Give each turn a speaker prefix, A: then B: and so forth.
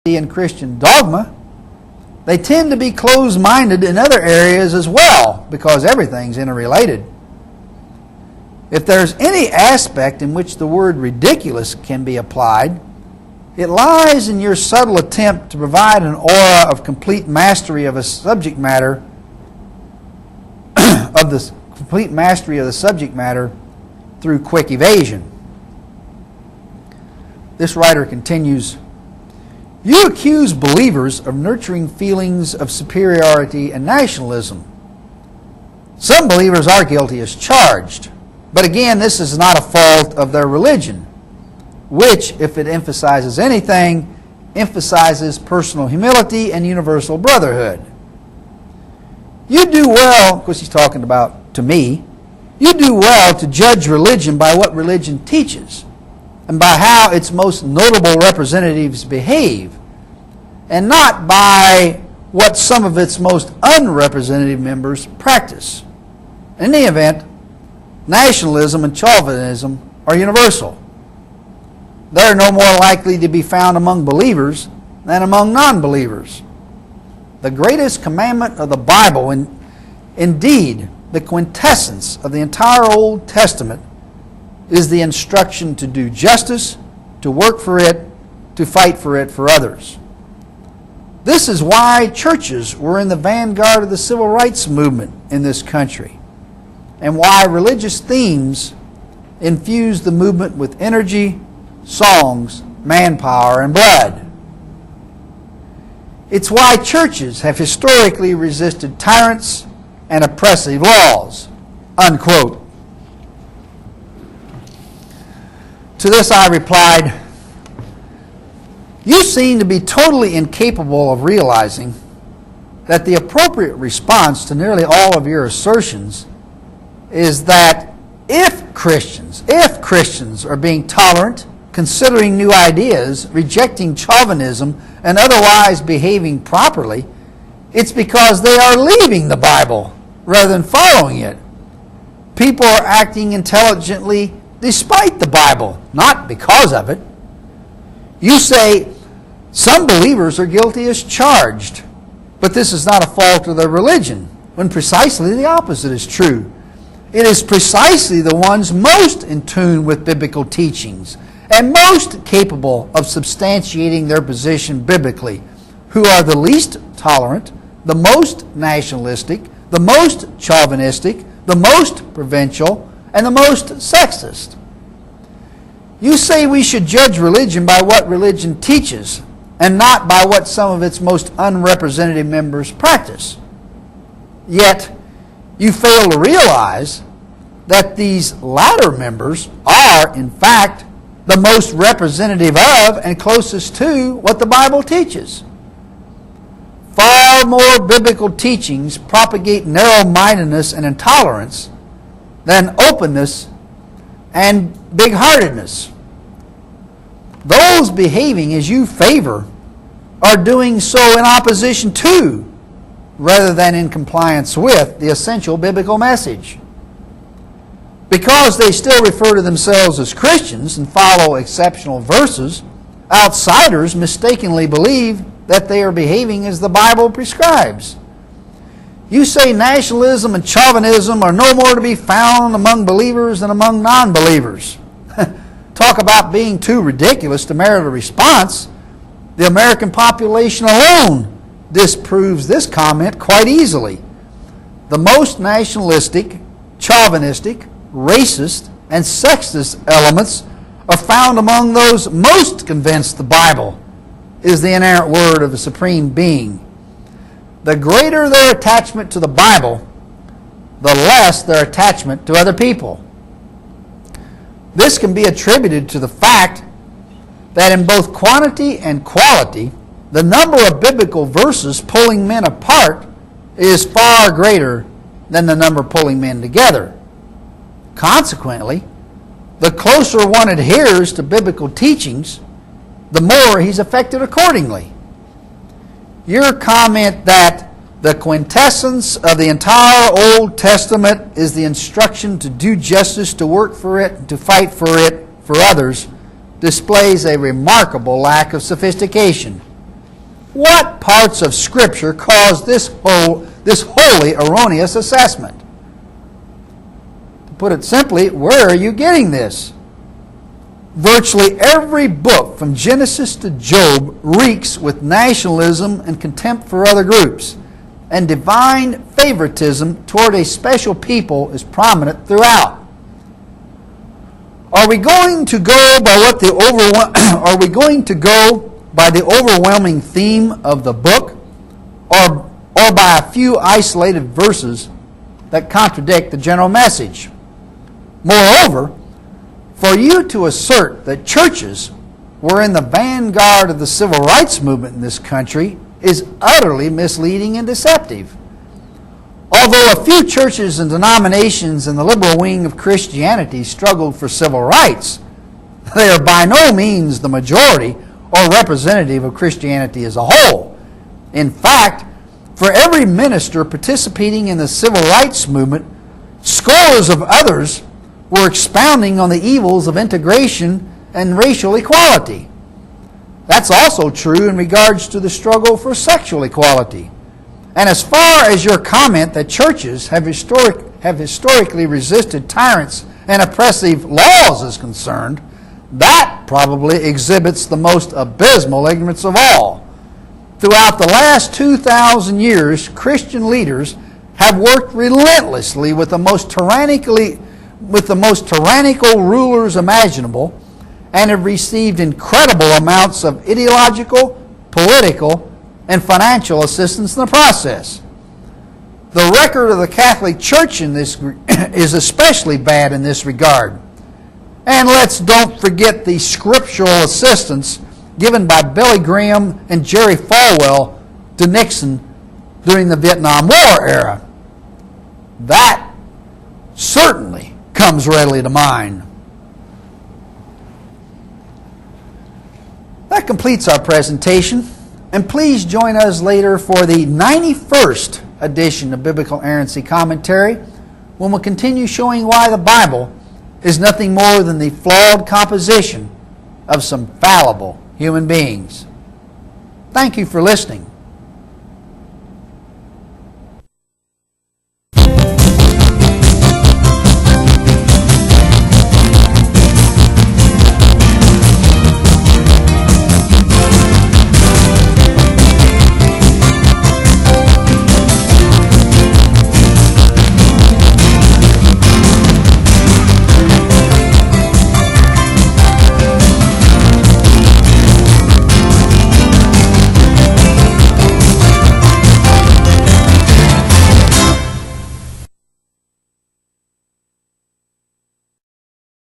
A: in Christian dogma, they tend to be closed-minded in other areas as well, because everything's interrelated. If there's any aspect in which the word ridiculous can be applied, it lies in your subtle attempt to provide an aura of complete mastery of a subject matter, of the complete mastery of the subject matter through quick evasion. This writer continues, "You accuse believers of nurturing feelings of superiority and nationalism. Some believers are guilty as charged, but again, this is not a fault of their religion, which, if it emphasizes anything, emphasizes personal humility and universal brotherhood. You do well," of course he's talking about to me, "you do well to judge religion by what religion teaches, and by how its most notable representatives behave, and not by what some of its most unrepresentative members practice. In any event, nationalism and chauvinism are universal. They are no more likely to be found among believers than among non-believers. The greatest commandment of the Bible, and indeed the quintessence of the entire Old Testament, is the instruction to do justice, to work for it, to fight for it for others. This is why churches were in the vanguard of the civil rights movement in this country, and why religious themes infused the movement with energy, songs, manpower, and blood. It's why churches have historically resisted tyrants and oppressive laws." Unquote. To this I replied, "You seem to be totally incapable of realizing that the appropriate response to nearly all of your assertions is that if Christians are being tolerant, considering new ideas, rejecting chauvinism, and otherwise behaving properly, it's because they are leaving the Bible rather than following it. People are acting intelligently despite the Bible, not because of it. You say some believers are guilty as charged, but this is not a fault of their religion, when precisely the opposite is true. It is precisely the ones most in tune with biblical teachings and most capable of substantiating their position biblically who are the least tolerant, the most nationalistic, the most chauvinistic, the most provincial, and the most sexist. You say we should judge religion by what religion teaches and not by what some of its most unrepresentative members practice. Yet, you fail to realize that these latter members are, in fact, the most representative of and closest to what the Bible teaches. Far more biblical teachings propagate narrow-mindedness and intolerance than openness and big-heartedness. Those behaving as you favor are doing so in opposition to, rather than in compliance with, the essential biblical message. Because they still refer to themselves as Christians and follow exceptional verses, outsiders mistakenly believe that they are behaving as the Bible prescribes. You say nationalism and chauvinism are no more to be found among believers than among non-believers. Talk about being too ridiculous to merit a response. The American population alone disproves this comment quite easily. The most nationalistic, chauvinistic, racist, and sexist elements are found among those most convinced the Bible is the inerrant word of a supreme being. The greater their attachment to the Bible, the less their attachment to other people. This can be attributed to the fact that in both quantity and quality, the number of biblical verses pulling men apart is far greater than the number pulling men together. Consequently, the closer one adheres to biblical teachings, the more he's affected accordingly. Your comment that the quintessence of the entire Old Testament is the instruction to do justice, to work for it, and to fight for it for others displays a remarkable lack of sophistication. What parts of Scripture cause this wholly erroneous assessment? To put it simply, where are you getting this? Virtually every book from Genesis to Job reeks with nationalism and contempt for other groups, and divine favoritism toward a special people is prominent throughout. Are we going to go by the overwhelming theme of the book, or by a few isolated verses that contradict the general message? Moreover, for you to assert that churches were in the vanguard of the civil rights movement in this country is utterly misleading and deceptive. Although a few churches and denominations in the liberal wing of Christianity struggled for civil rights, they are by no means the majority or representative of Christianity as a whole. In fact, for every minister participating in the civil rights movement, scores of others were expounding on the evils of integration and racial equality. That's also true in regards to the struggle for sexual equality. And as far as your comment that churches have historically resisted tyrants and oppressive laws is concerned, that probably exhibits the most abysmal ignorance of all. Throughout the last 2,000 years, Christian leaders have worked relentlessly with the most tyrannical rulers imaginable, and have received incredible amounts of ideological, political, and financial assistance in the process. The record of the Catholic Church in this is especially bad in this regard. And let's don't forget the scriptural assistance given by Billy Graham and Jerry Falwell to Nixon during the Vietnam War era. That certainly comes readily to mind. That completes our presentation, and please join us later for the 91st edition of Biblical Errancy Commentary, when we'll continue showing why the Bible is nothing more than the flawed composition of some fallible human beings. Thank you for listening.